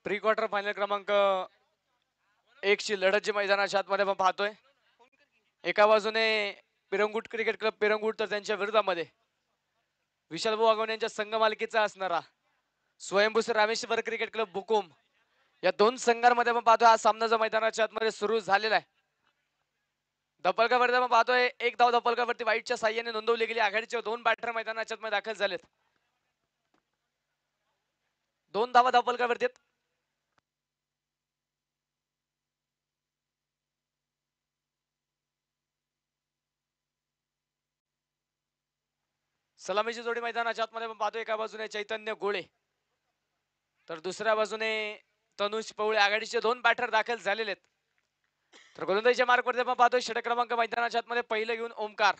Pre quarter final क्रमांक 1 ची लढत जी मैदानाच्या आतमध्ये आपण पाहतोय. एका बाजूने पिरंगुट क्रिकेट क्लब पिरंगुट तर त्यांच्या विरोधामध्ये विशालभाऊ आगवणे यांच्या संघ मालकीचा असणारा स्वयंभू रामेश्वर क्रिकेट क्लब बुकुम या दोन संघांमध्ये आपण पाहतोय हा सामना जो मैदानाच्या आतमध्ये सुरू झालेला आहे. धपलकावरती आपण पाहतोय एक धाव धपलकावरती वाईटच्या साह्याने नोंदवली गेली. आघाडीचे दोन बॅटर मैदानाच्या आतमध्ये दाखल झालेत. 2 धावा धपलकावरती आहेत. सलामीची जोडी मैदानाच्या आतमध्ये आपण पाहतोय. एका बाजूने चैतन्य गोळे तर दुसऱ्या बाजूने तनुष पवळे. आघाडीचे दोन बॅटर दाखल झालेले आहेत. तर गोलंदाजीच्या मार्कवरती आपण पाहतोय षटक क्रमांक मैदानाच्या आतमध्ये पहिलं घेऊन ओमकार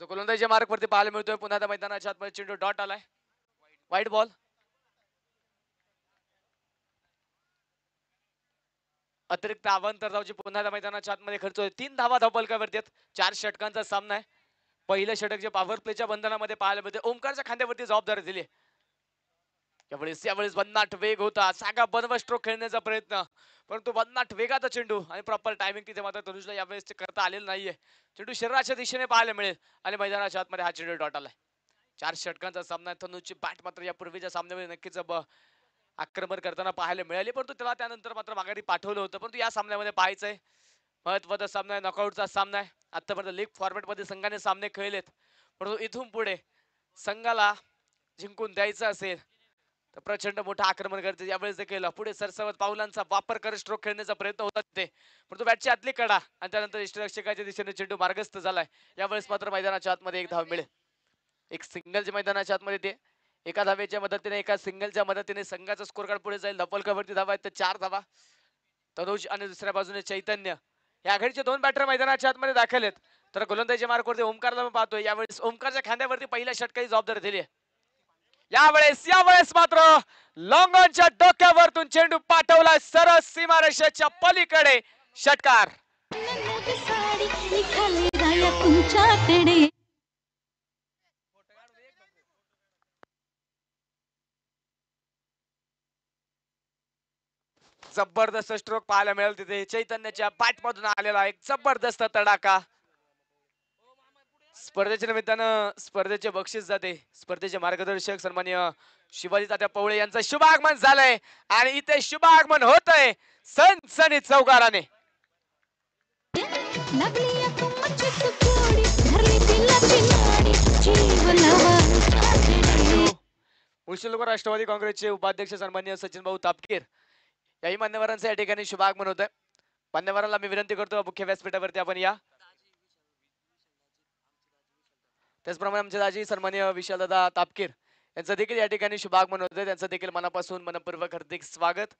जो गोलंदाजीच्या मार्कवरती पाहायला मिळतोय. पुन्हा त्या मैदानाच्या आतमध्ये चेंडू डॉट आलाय. वाईट बॉल. अतिरिक्त अवांतर धावची पुन्हा त्या मैदानाच्या आतमध्ये खर्च होईल. 3 धावा धावपलकावरती आहेत. 4 षटकांचा सामना आहे. पहिलं षटक जे पॉवर प्लेच्या बंधनामध्ये पाहायला मिळते. ओमकारच्या खांद्यावरती जबाबदारी दिली. यावेळेस भन्नाट वेग होता. सागा बनवा स्ट्रोक खेळण्याचा प्रयत्न परंतु भन्नाट वेगाचा चेंडू आणि प्रॉपर टायमिंग तिथे मात्र तनुजला यावेळेस करता आलेलं नाहीये. चेंडू शरीराच्या दिशेने पाहायला मिळेल आणि मैदानाच्या आतमध्ये हा चेंडू डॉट आलाय. 4 षटकांचा सामना आहे. तनुजची बॅट मात्र या पूर्वीच्या सामन्यामध्ये नक्कीच आक्रमण करताना पाहायला मिळाली परंतु त्याला त्यानंतर मात्र माघारी पाठवलं होतं. परंतु या सामन्यामध्ये पाहायचंय महत्वाचा सामना आहे. नॉकआउटचा सामना आहे. आतापर्यंत लीग फॉर्मॅट मध्ये संघाने सामने खेळलेत परंतु इथून पुढे संघाला जिंकून द्यायचं असेल तर प्रचंड मोठं आक्रमण करते. यावेळेस देखील पुढे सरसवत पावलांचा वापर करत स्ट्रोक खेळण्याचा प्रयत्न होता ते परंतु बॅटची आतली कडा आणि त्यानंतर इष्टरक्षकाच्या दिशेने चेंडू मार्गस्थ झालाय. यावेळेस मात्र मैदानाच्या आतमध्ये एक धाव मिळेल. एक सिंगलच्या मैदानाच्या आतमध्ये ते एका धावेच्या मदतीने एका सिंगलच्या मदतीने संघाचा स्कोर कार्ड पुढे जाईल. धपलकावरती धावा आहेत तर 4 धावा. तनुज आणि दुसऱ्या बाजूने चैतन्य या आघाडीचे दोन बॅटर मैदानाच्या आतमध्ये दाखल आहेत. तर गोलंदाजीच्या मार्कवरती ओमकारला पाहतोय. यावेळेस ओमकारच्या खांद्यावरती पहिल्या षटकाची जबाबदारी दिली आहे. यावेळेस मात्र लॉंगॉनच्या डोक्यावरतून चेंडू पाठवला सरळ सीमारेषेच्या पलीकडे. षटकार. जबरदस्त स्ट्रोक पाहायला मिळेल तिथे. चैतन्याच्या बॅट मधून आलेला एक जबरदस्त तडाखा. स्पर्धेच्या निमित्तानं स्पर्धेचे बक्षीस जाते. स्पर्धेचे मार्गदर्शक सन्माननीय शिवाजी तात्या पवळे यांचं शुभागमन झालंय आणि इथे शुभागमन होतंय सनसनी चौकाराने. उशिलोक राष्ट्रवादी काँग्रेसचे उपाध्यक्ष सन्माननीय सचिन भाऊ तापकीर याही मान्यवरांचं या ठिकाणी शुभागमन होत आहे. मान्यवरांना मी विनंती करतो मुख्य व्यासपीठावरती आपण या. त्याचप्रमाणे आमचे दाजी सन्माननीय विशालदादा तापकीर यांचं देखील या ठिकाणी शुभागमन होत आहे. त्यांचं देखील मनापासून मनपूर्वक हार्दिक स्वागत.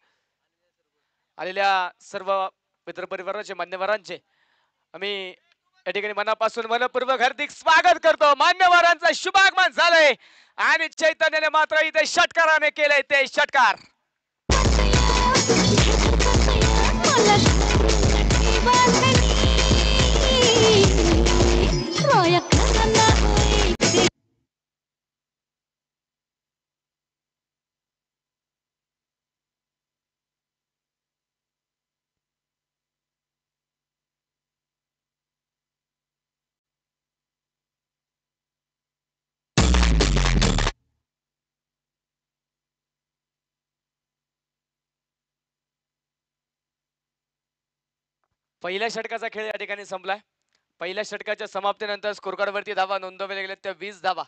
आलेल्या सर्व मित्रपरिवाराचे मान्यवरांचे आम्ही या ठिकाणी मनापासून मनपूर्वक हार्दिक स्वागत करतो. मान्यवरांचं शुभागमन झालंय आणि चैतन्याने मात्र इथे षटकाराने केलंय ते षटकार. पहिल्या षटकाचा खेळ या ठिकाणी संपलाय. पहिल्या षटकाच्या समाप्तीनंतर स्कोर कार्ड वरती धावा नोंदवल्या गेल्या त्या 20 धावा.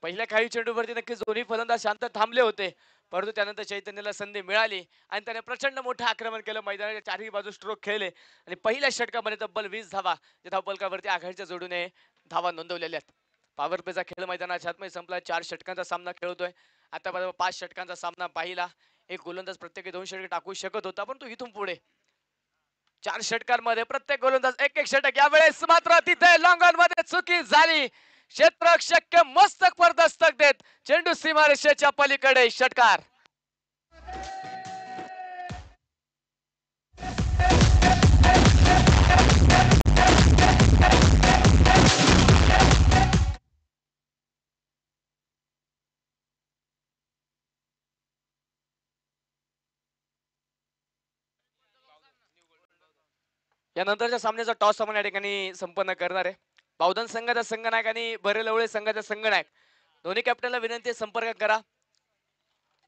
पहिल्या काही चेंडूवरती नक्कीच दोन्ही फलंदाज शांत थांबले होते परंतु त्यानंतर चैतन्याला संधी मिळाली आणि त्याने प्रचंड मोठं आक्रमण केलं. मैदानाच्या चारही बाजू स्ट्रोक खेळले आणि पहिल्या षटकामध्ये तब्बल 20 धावा या धावपलकावरती आघाडीच्या जोडूने धावा नोंदवलेल्या आहेत. पॉवर प्लेचा खेळ मैदानाच्या आतमध्ये संपला. 4 षटकांचा सामना खेळतोय. आतापर्यंत 5 षटकांचा सामना पाहिला. एक गोलंदाज प्रत्येकी 2 षटके टाकू शकत होता परंतु इथून पुढे 4 षटकांमध्ये प्रत्येक गोलंदाज एक एक षटक. यावेळेस मात्र तिथे लॉंगॉन मध्ये चुकी झाली. क्षेत्ररक्षक मस्तक पर दस्तक देत चेंडू सीमारेषेच्या पलीकडे. षटकार. यानंतरच्या सामन्याचा टॉस आपण या ठिकाणी संपन्न करणार आहे. बावधन संघाचा संघनायक आणि बरेलवळे संघाचा संघनायक दोन्ही कॅप्टनला विनंती आहे, संपर्क करा.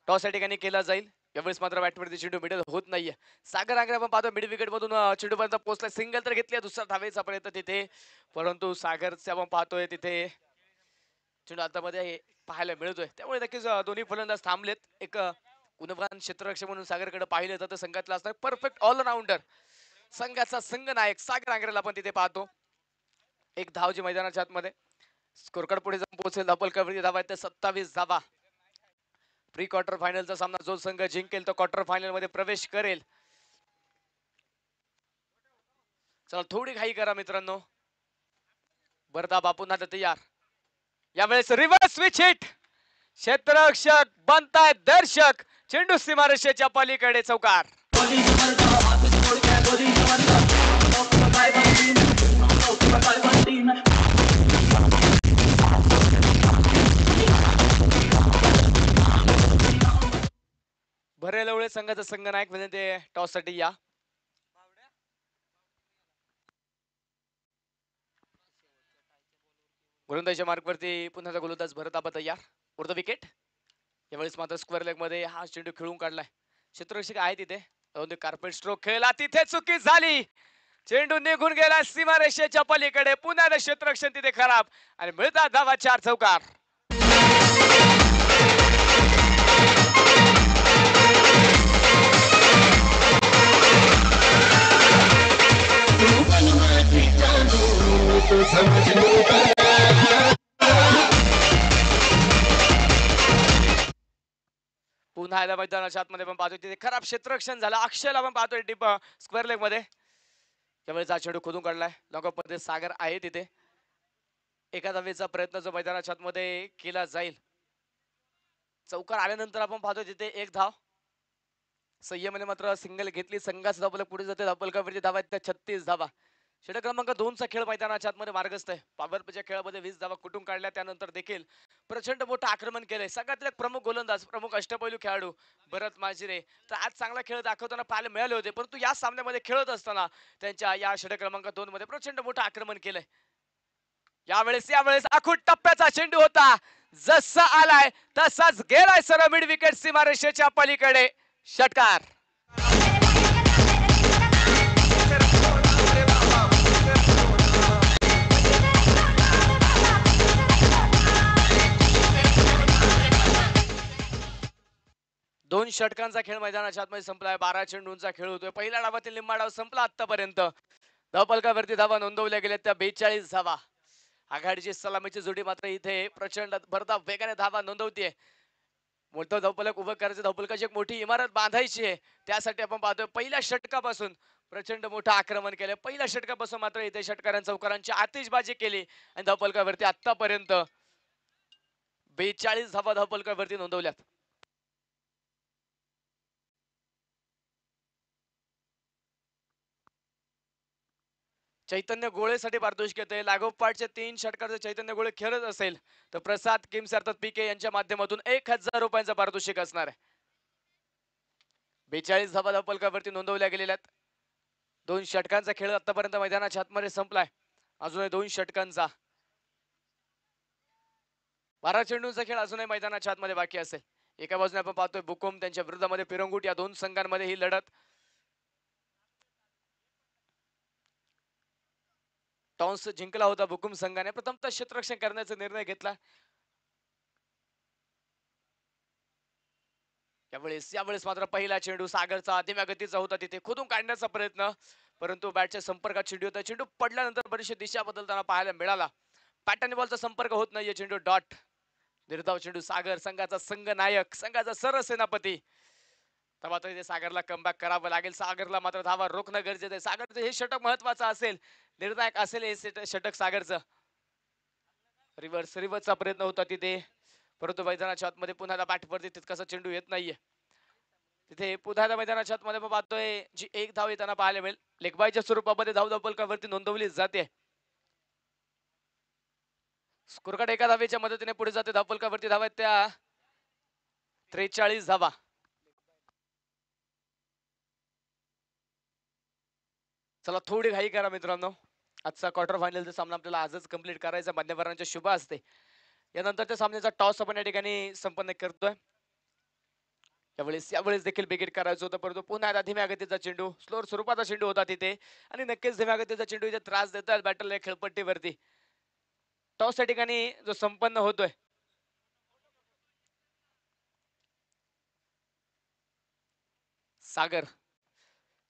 टॉस या ठिकाणी केला जाईल. यावेळेस मात्र बॅटवरती चेंडू मिडल होत नाहीये. सागर आग्रे आपण पाहतो मिड विकेट मधून चेंडू पर्यंत पोहोचला, सिंगल तर घेतली, दुसरा धावेचा प्रयत्न तिथे, परंतु सागरचे आपण पाहतोय तिथे चेंडू हातामध्ये पाहायला मिळतोय. त्यामुळे नक्कीच दोन्ही फलंदाज थांबलेत. एक गुणवान क्षेत्ररक्षक म्हणून सागरकडे पाहिलं जातं संघातला असणार परफेक्ट ऑलराऊंडर संघाचा संघनायक सागर आंग्रेला आपण तिथे पाहतो. एक धाव जी मैदानाच्या आतमध्ये स्कोर कार्ड पुढे जाऊन पोहोचेल. धापल कवरी धावा आहेत 27 धावा. प्री क्वार्टर फायनलचा सामना जो संघ जिंकेल तो क्वार्टर फायनल मध्ये प्रवेश करेल. चला थोडी घाई करा मित्रांनो. बरदा बापून आता तयार. यावेळेस रिव्हर्स स्विच हिट. क्षेत्ररक्षक बनतायत दर्शक. चेंडू सीमारेषेच्या पलीकडे चौकार. भरेलवळे संघाचा संघनायक म्हणजे टॉस साठी या. गोलंदाजीच्या मार्कवरती पुन्हा गोलंदाज भरत आबा तयार. For the wicket. यावेळेस मात्र स्क्वेअर लेग मध्ये हा चेंडू खेळून काढलाय. क्षेत्ररक्षक आहे तिथे. कार्पेट स्ट्रोक खेळला, तिथे चुकी झाली. चेंडू निघून गेला सीमारेषेच्या पलीकडे. पुन्हा क्षेत्ररक्षण तिथे खराब आणि मिळतात धावा 4 चौकार. पुन्हा एकदा मैदानाच्या आतमध्ये पण पाहतोय तिथे खराब क्षेत्ररक्षण झालं. अक्षयला पण पाहतोय डीप स्क्वेअर लेग मध्ये. त्यावेळेस हा चेंडू खोदून काढलाय. लॉकअप मध्ये सागर आहे तिथे. एका धावेचा प्रयत्न जो मैदानाच्या आतमध्ये केला जाईल. चौकार आल्यानंतर आपण पाहतोय तिथे एक धाव. संयमने मात्र सिंगल घेतली. संघाचा धावफलक पुढे जाते. धावफलकावरती धावा आहेत 36 धावा. षटक क्रमांक 2 चा खेळ मैदानाच्या आतमध्ये मार्गस्थ आहे. पॉवर प्लेच्या खेळामध्ये 20 धावा कुठून काढल्या. त्यानंतर देखील प्रचंड मोठं आक्रमण केलंय. सगळ्यातील एक प्रमुख गोलंदाज, प्रमुख अष्टपैलू खेळाडू भरत मांजरे तर आज चांगला खेळ दाखवताना पाहायला मिळाले होते. परंतु या सामन्यामध्ये खेळत असताना त्यांच्या या षटक क्रमांक 2 मध्ये प्रचंड मोठं आक्रमण केलंय. यावेळेस आखूड टप्प्याचा चेंडू होता. जसा आलाय तसाच गेलाय सरळ मिड विकेट सीमारेषेच्या पलीकडे. षटकार. दोन षटकांचा खेळ मैदानाच्या आतमध्ये संपलाय. 12 चेंडूंचा खेळ होतोय. पहिल्या डावातील निम्मा डाव संपला आतापर्यंत. धावफलकावरती धावा नोंदवल्या गेल्या त्या 42 धावा. आघाडीची सलामीची जोडी मात्र इथे प्रचंड भरधाव वेगाने धावा नोंदवतीये. मोठं धावफलक उभं करायचं, धावफलकाची एक मोठी इमारत बांधायची आहे. त्यासाठी आपण पाहतोय पहिल्या षटकापासून प्रचंड मोठं आक्रमण केलं. पहिल्या षटकापासून मात्र इथे षटकारांच्या चौकारांची आतिषबाजी केली आणि धावफलकावरती आतापर्यंत 42 धावा धावफलकावरती नोंदवल्यात. चैतन्य गोळेसाठी पारितोषिक येते. लागोपाठचे 3 षटकाचे चैतन्य गोळे खेळत असेल तर प्रसाद किम्स अर्थात पीके यांच्या माध्यमातून 1000 रुपयांचा पारितोषिक असणार आहे. 42 धावा धावफलकावरती नोंदवल्या गेलेल्या. 2 षटकांचा खेळ आतापर्यंत मैदानाच्या आतमध्ये संपलाय. अजूनही 2 षटकांचा 12 चेंडूंचा खेळ अजूनही मैदानाच्या आतमध्ये बाकी असेल. एका बाजूने आपण पाहतोय बुकुम त्यांच्या विरोधामध्ये पिरंगुट. या दोन संघांमध्ये ही लढत. टॉस जिंकला होता बुकुम संघाने. प्रथमतः क्षेत्ररक्षण करण्याचा निर्णय घेतला. यावेळेस मात्र पहिला चेंडू सागरचा धीम्या गतीचा होता. तिथे खोदून काढण्याचा प्रयत्न, परंतु बॅटच्या संपर्कात चेंडू होता. चेंडू पडल्यानंतर बरीचशी दिशा बदलताना पाहायला मिळाला. पॅटर्न बॉलचा संपर्क होत नाहीये. चेंडू डॉट. निर्धाव चेंडू सागर संघाचा संघ नायक, संघाचा सरसेनापती. तर मात्र इथे सागरला कमबॅक करावं लागेल. सागरला मात्र धावा रोखणं गरजेचं आहे. सागरचं हे षटक महत्वाचं असेल, निर्णायक असेल हे षटक सागरचं. रिव्हर्सचा प्रयत्न होता तिथे, परंतु मैदानाच्या आतमध्ये पुन्हा बॅटवरती तितकासा चेंडू येत नाहीये. तिथे पुन्हा मैदानाच्या आतमध्ये आपण पाहतोय जी एक धाव येताना पाहायला मिळेल. लेगबायच्या स्वरूपामध्ये धाव धावफलकावरती नोंदवली जाते. स्कोरकार्ड एका धावेच्या मदतीने पुढे जाते. धावफलकावरती धावा आहेत त्या 43 धावा. चला थोडी घाई करा मित्रांनो. आजचा क्वार्टर फायनलचा सामना आपल्याला आजच कंप्लीट करायचा मान्यवरांच्या शुभ असते. यानंतरच्या सामन्याचा टॉस आपण या ठिकाणी संपन्न करतोय. यावेळेस देखील विकेट करायचं होतं, परंतु पुन्हा एकदा धीम्या गतीचा चेंडू, स्लोअर स्वरूपाचा चेंडू होता तिथे आणि नक्कीच धीम्या गतीचा चेंडू इथे त्रास देतात बॅटरला खेळपट्टीवरती. टॉस या ठिकाणी जो संपन्न होतोय सागर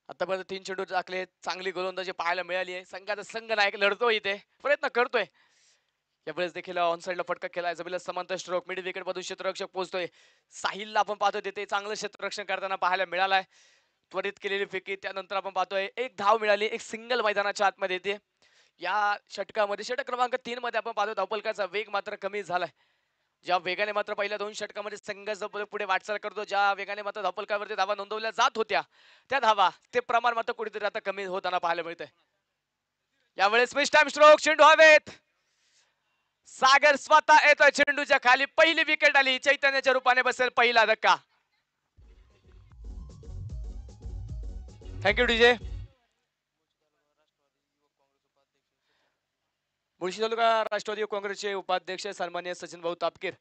आतापर्यंत 3 चेंडू टाकले, चांगली गोलंदाजी पाहायला मिळाली आहे. संघाचा संघ नायक लढतोय इथे, प्रयत्न करतोय. यावेळेस देखील ऑन साइडला फटका केलाय, जमिनीला समांतर स्ट्रोक, मिड विकेट मधून क्षेत्ररक्षक पोहोचतोय. साहिलला आपण पाहतोय तिथे चांगलं क्षेत्ररक्षण करताना पाहायला मिळालाय. त्वरित केलेली फेकी, त्यानंतर आपण पाहतोय एक धाव मिळाली, एक सिंगल मैदानाच्या आतमध्ये येते. या षटकामध्ये षटक क्रमांक 3 मध्ये आपण पाहतो धावफलकाचा वेग मात्र कमी झालाय. ज्या वेगाने मात्र पहिल्या 2 षटकामध्ये संघ पुढे वाटचाल करतो, ज्या वेगाने मात्र धावफलकावरती धावा नोंदवल्या जात होत्या, त्या धावा ते प्रमाण मात्र कुठेतरी आता कमी होताना पाहायला मिळतंय. यावेळेस मिस टाइम स्ट्रोक, चेंडू हवेत. सागर स्वतः येतोय चेंडूच्या खाली, पहिली विकेट आली, चैतन्याच्या रूपाने बसेल पहिला धक्का. Thank you DJ. मुळशी तालुका राष्ट्रवादी युवक काँग्रेसचे उपाध्यक्ष सन्माननीय सचिन भाऊ तापकीर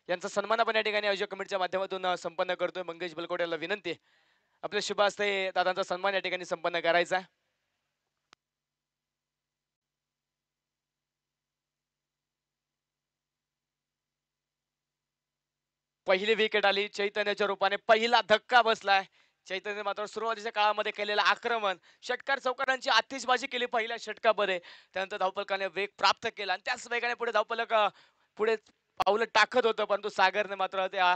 यांचा सन्मान आपण या ठिकाणी आयोजक कमिटीच्या माध्यमातून संपन्न करतोय. मंगेश बलकोट याला विनंती, आपल्या शुभ हस्ते दादांचा सन्मान या ठिकाणी संपन्न करायचा. पहिली विकेट आली, चैतन्याच्या रूपाने पहिला धक्का बसलाय. चैतन्य मात्र सुरुवातीच्या काळामध्ये केलेलं आक्रमण, षटकार चौकारांची आतिषबाजी केली पहिल्या षटकामध्ये, त्यानंतर धावफलकाने वेग प्राप्त केला आणि त्याच वेगाने पुढे धावफलक पुढे पावलं टाकत होतं, परंतु सागरने मात्र त्या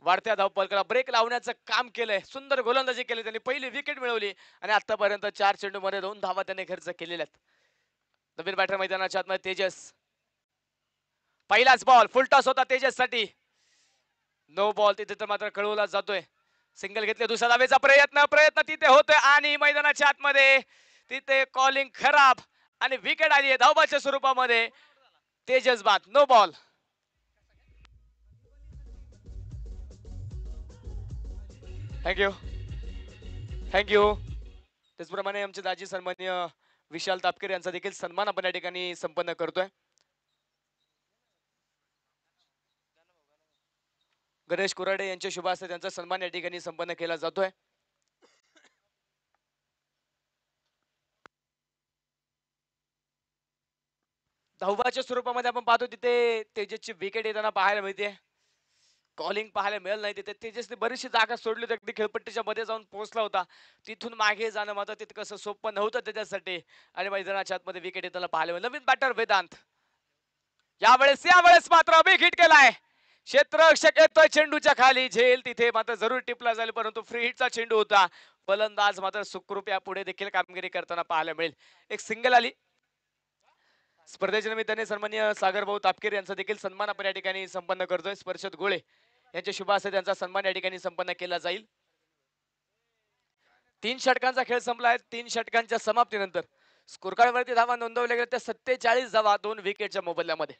वाढत्या धावफलकाला ब्रेक लावण्याचं काम केलंय. सुंदर गोलंदाजी केली त्यांनी, पहिली विकेट मिळवली आणि आतापर्यंत 4 चेंडूमध्ये 2 धावा त्यांनी खर्च केलेल्या आहेत. नवीन बॅटर मैदानाच्या आतमध्ये तेजस, पहिलाच बॉल फुलटॉस होता तेजस साठी, नो बॉल तिथे तर मात्र कळवला जातोय. सिंगल घेतले, दुसरा धावेचा प्रयत्न तिथे होतोय आणि मैदानाच्या आतमध्ये तिथे कॉलिंग खराब आणि विकेट आली आहे धावबाच्या स्वरूपामध्ये. तेजस बाद, नो बॉल. Thank you thank you. त्याचप्रमाणे आमचे दाजी सन्माननीय विशाल तापकीर यांचा देखील सन्मान आपण या ठिकाणी संपन्न करतोय. गणेश कुराडे यांच्या शुभ हस्ते त्यांचा सन्मान या ठिकाणी संपन्न केला जातोय. धावबाच्या स्वरूपामध्ये आपण पाहतो तिथे तेजसची विकेट येताना पाहायला मिळते. कॉलिंग पाहायला मिळालं नाही तिथे. तेजसने बरीचशी जागा सोडली होती, अगदी खेळपट्टीच्या मध्ये जाऊन पोहोचला होता. तिथून मागे जाणं मात्र तितकं सोपं नव्हतं त्याच्यासाठी आणि मैदानाच्या आतमध्ये विकेट येताना पाहायला मिळालं. नवीन बॅटर वेदांत, यावेळेस मात्र अभिक हिट केलाय. क्षेत्ररक्षक येतोय चेंडूच्या खाली, झेल तिथे मात्र जरूर टिपला जाईल, परंतु फ्री हिटचा चेंडू होता. फलंदाज मात्र सुखरूप या पुढे देखील कामगिरी करताना पाहायला मिळेल. एक सिंगल आली. स्पर्धेच्या निमित्ताने सन्माननीय सागर भाऊ तापकीर यांचा देखील सन्मान आपण या ठिकाणी संपन्न करतोय. स्पर्शत गोळे यांच्या शुभ हस्ते त्यांचा सन्मान या ठिकाणी संपन्न केला जाईल. 3 षटकांचा खेळ संपलाय. 3 षटकांच्या समाप्तीनंतर स्कोर कार्ड वरती धावा नोंदवल्या गेल्या त्या 47 धावा 2 विकेटच्या मोबदल्यामध्ये.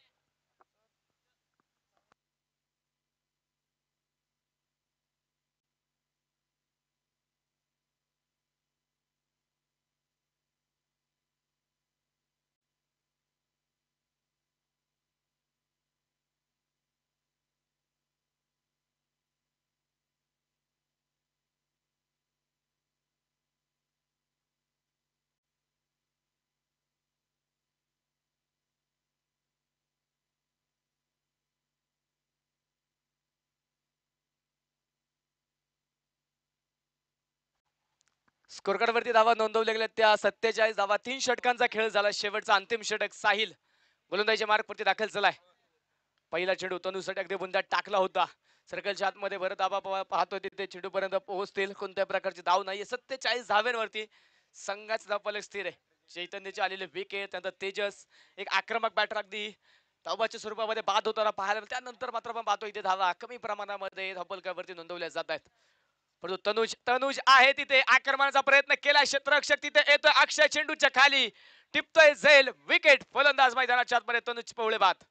स्कोर कार्ड वरती धावा नोंदवल्या गेल्या त्या 47 धावा. 3 षटकांचा खेळ झाला. शेवटचा अंतिम षटक साहिल गोलंदाजीच्या मार्गवरती दाखल झालाय. पहिला चेंडू तनुसाठी अगदी बुंद्यात टाकला होता. सर्कलच्या आतमध्ये भरत धावा पाहतोय तिथे चेंडू पर्यंत पोहोचतील. कोणत्या प्रकारची धाव नाहीये. 47 धाव्यांवरती संघाचा धावफलक स्थिर आहे. चैतन्यचे आलेले विकेट, त्यानंतर तेजस एक आक्रमक बॅटर अगदी धावाच्या स्वरूपामध्ये बाद होताना पाहायला, त्यानंतर मात्र आपण पाहतो इथे धावा कमी प्रमाणामध्ये धावफलकावरती नोंदवल्या जात आहेत. परंतु तनुज आहे तिथे, आक्रमणाचा प्रयत्न केला. क्षेत्ररक्षक तिथे येतोय, अक्षय चेंडूच्या खाली टिपतोय झेल, विकेट. फलंदाज मैदानाच्या आतमध्ये तनुज पवळे बाद.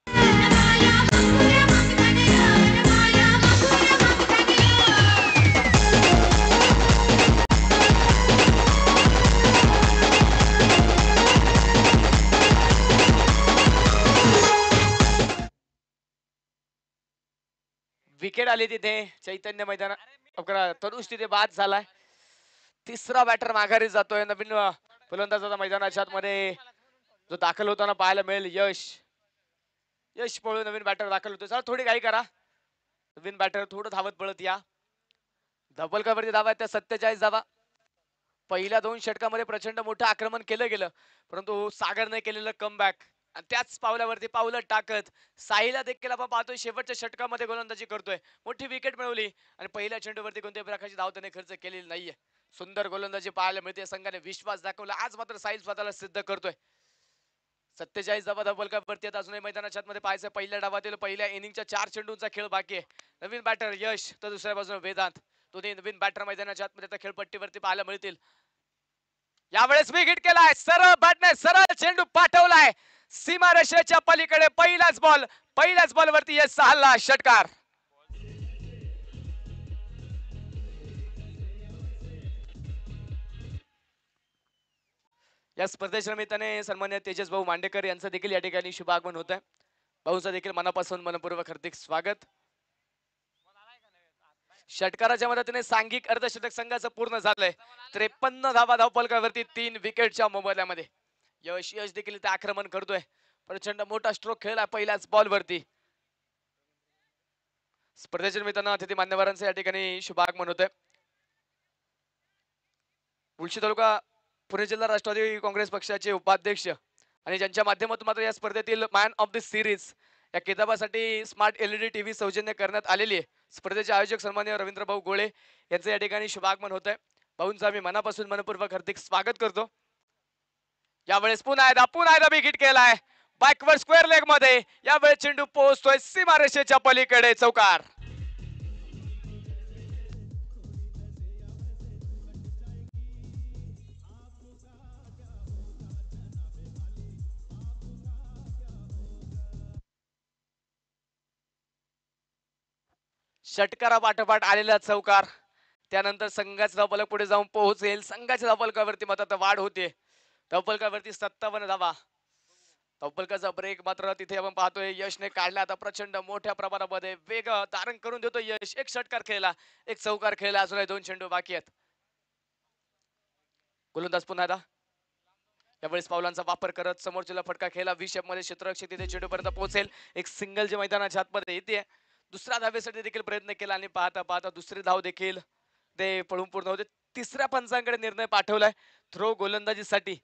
विकेट आली तिथे चैतन्य मैदानात तनुष तिथे बाद झालाय. तिसरा बॅटर माघारी जातोय. नवीन फलंदाज आता मैदानाच्या आतमध्ये जो दाखल होताना पाहायला मिळेल. यश यश पळून नवीन बॅटर दाखल होतो. चला थोडी घाई करा. नवीन बॅटर थोडं धावत पळत या. धबलकावरती धावा आहेत त्या 47 धावा. पहिल्या 2 षटकामध्ये प्रचंड मोठं आक्रमण केलं गेलं, परंतु सागरने केलेलं कमबॅक आणि त्याच पावलावरती पावलं टाकत साईला देखील आपण पाहतोय शेवटच्या षटकामध्ये गोलंदाजी करतोय. मोठी विकेट मिळवली आणि पहिल्या चेंडूवरती कोणत्याही प्रकारची धाव त्याने खर्च केलेली नाहीये. सुंदर गोलंदाजी पाहायला मिळते. संघाने विश्वास दाखवला. आज मात्र साहिल स्वतःला सिद्ध करतोय. 47 धावा धबलकावरती अजूनही मैदानाच्या आतमध्ये पाहायचं. पहिल्या डावातील पहिल्या इनिंगच्या 4 चेंडूंचा खेळ बाकी आहे. नवीन बॅटर यश तर दुसऱ्या बाजूने वेदांत. दोन्ही नवीन बॅटर मैदानाच्या आतमध्ये आता खेळपट्टीवरती पाहायला मिळतील. यावेळेस विकेट केलाय. सरळ बॅटने सरळ चेंडू पाठवलाय सीमारेषेच्या पलीकडे. पहिल्याच बॉलवरती यश सहाला षटकार. या स्पर्धेच्या निमित्ताने सन्मान्य तेजस भाऊ मांडेकर यांचं देखील या ठिकाणी शुभागमन होत आहे. भाऊचं देखील मनापासून मनपूर्वक हार्दिक स्वागत. षटकाराच्या मदतीने सांघिक अर्धशतक संघाचं पूर्ण झालंय. 53 धावा धावपलकावरती 3 विकेटच्या मोबदल्यामध्ये. यश देखील इथे आक्रमण करतोय. प्रचंड मोठा स्ट्रोक खेळला पहिल्याच बॉलवरती. स्पर्धेच्या निमित्तानं अतिथी मान्यवरांचं या ठिकाणी शुभागमन होतंय. मुळशी तालुका पुणे जिल्हा राष्ट्रवादी काँग्रेस पक्षाचे उपाध्यक्ष आणि ज्यांच्या माध्यमातून मात्र या स्पर्धेतील मॅन ऑफ द सिरीज या किताबासाठी स्मार्ट LED टीव्ही सौजन्य करण्यात आलेली आहे. स्पर्धेचे आयोजक सन्माननीय रवींद्र भाऊ गोळे यांचं या ठिकाणी शुभागमन होत आहे. भाऊंचं आम्ही मनापासून मनपूर्वक हार्दिक स्वागत करतो. यावेळेस पुन्हा एकदा विकेट केलाय बॅकवर्ड स्क्वेअर लेग मध्ये. यावेळेस चेंडू पोहोचतोय सीमारेषेच्या पलीकडे. चौकार. षटकारा पाठोपाठ आलेला चौकार. त्यानंतर संघाचा धावफलक पुढे जाऊन पोहोचेल. संघाच्या धावफलकावरती मात्र वाढ होते. धावफलकावरती 57 धावा. धावफलकाचा ब्रेक मात्र तिथे आपण पाहतोय यशने काढला. आता प्रचंड मोठ्या प्रमाणामध्ये वेग धारण करून देतो यश. एक षटकार खेळला, एक चौकार खेळला. अजूनही 2 चेंडू बाकी आहेत. गोलंदाज पुन्हा एकदा यावेळेस पावलांचा वापर करत समोरच्याला फटका खेळला. 20 मध्ये क्षेत्ररक्षक तिथे चेंडूपर्यंत पोहोचेल. एक सिंगल जे मैदानाच्या आतमध्ये येते. दुसऱ्या धावेसाठी देखील प्रयत्न केला आणि पाहता पाहता दुसरी धाव देखील ते पळून पूर्ण होते. तिसऱ्या पंचांकडे निर्णय पाठवलाय थ्रो गोलंदाजीसाठी.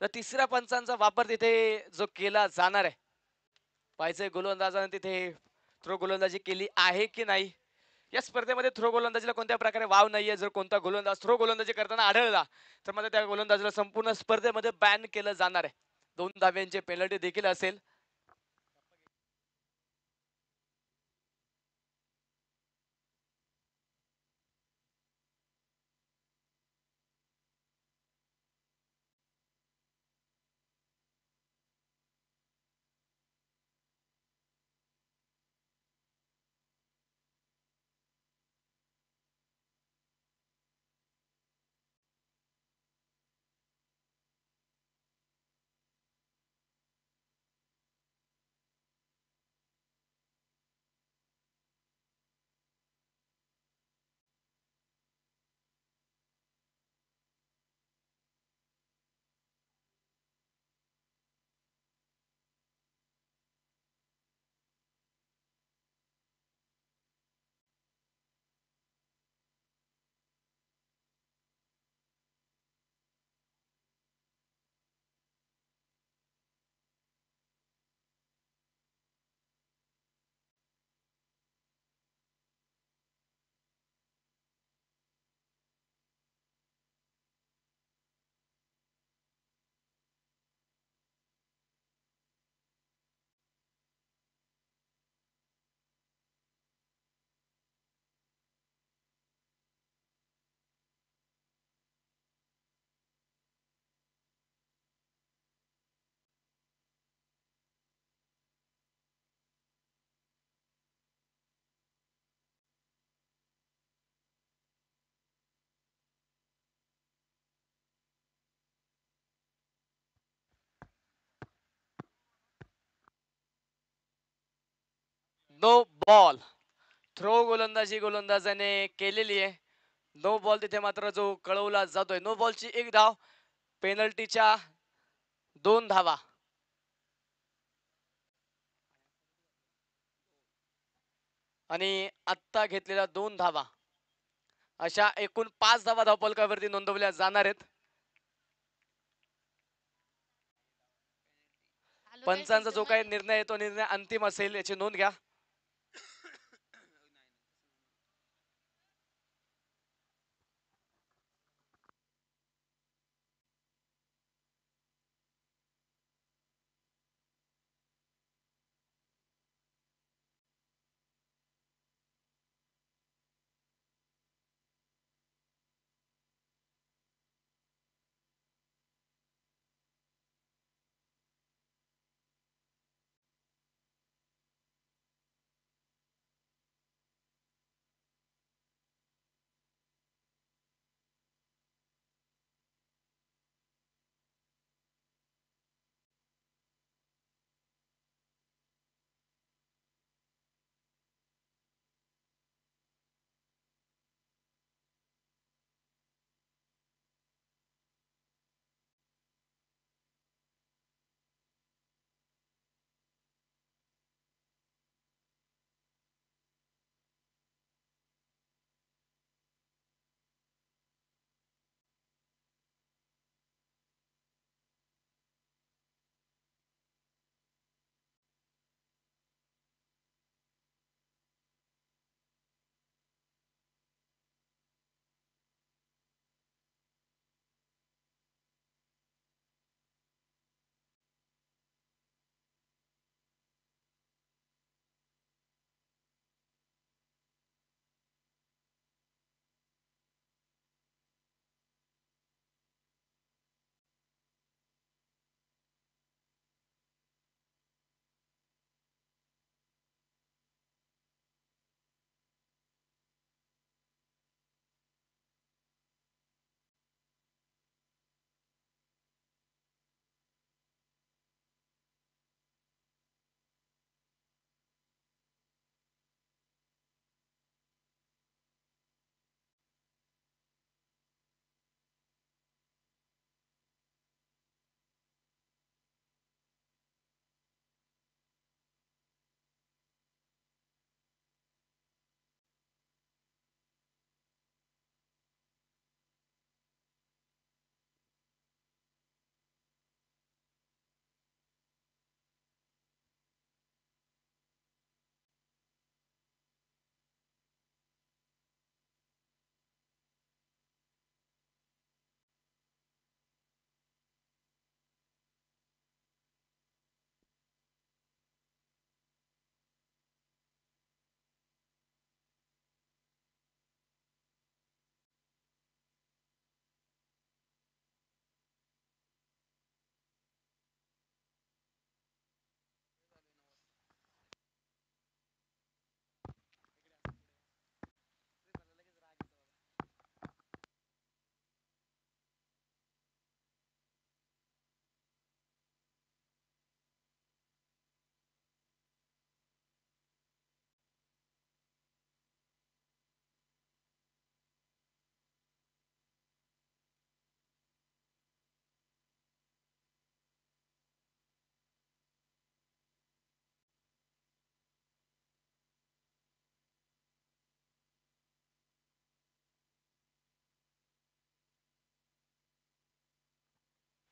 तर तिसऱ्या पंचांचा वापर तिथे जो केला जाणार आहे. पाहायचंय गोलंदाजाने तिथे थ्रो गोलंदाजी केली आहे की नाही. या स्पर्धेमध्ये थ्रो गोलंदाजीला कोणत्या प्रकारे वाव नाहीये. जर कोणता गोलंदाज थ्रो गोलंदाजी करताना आढळला तर मग त्या गोलंदाजीला संपूर्ण स्पर्धेमध्ये बॅन केलं जाणार आहे. 2 धाव्यांचे पेनल्टी देखील असेल. No ball. थ्रो गोलंदाजी गोलंदाजाने केलेली आहे. नो बॉल तिथे मात्र जो कळवला जातोय. नो बॉलची एक धाव, पेनल्टीच्या 2 धावा आणि आत्ता घेतलेल्या 2 धावा. अशा एकूण 5 धावा धावफलकावरती नोंदवल्या जाणार आहेत. पंचांचा जो काही निर्णय आहे तो निर्णय अंतिम असेल याची नोंद घ्या.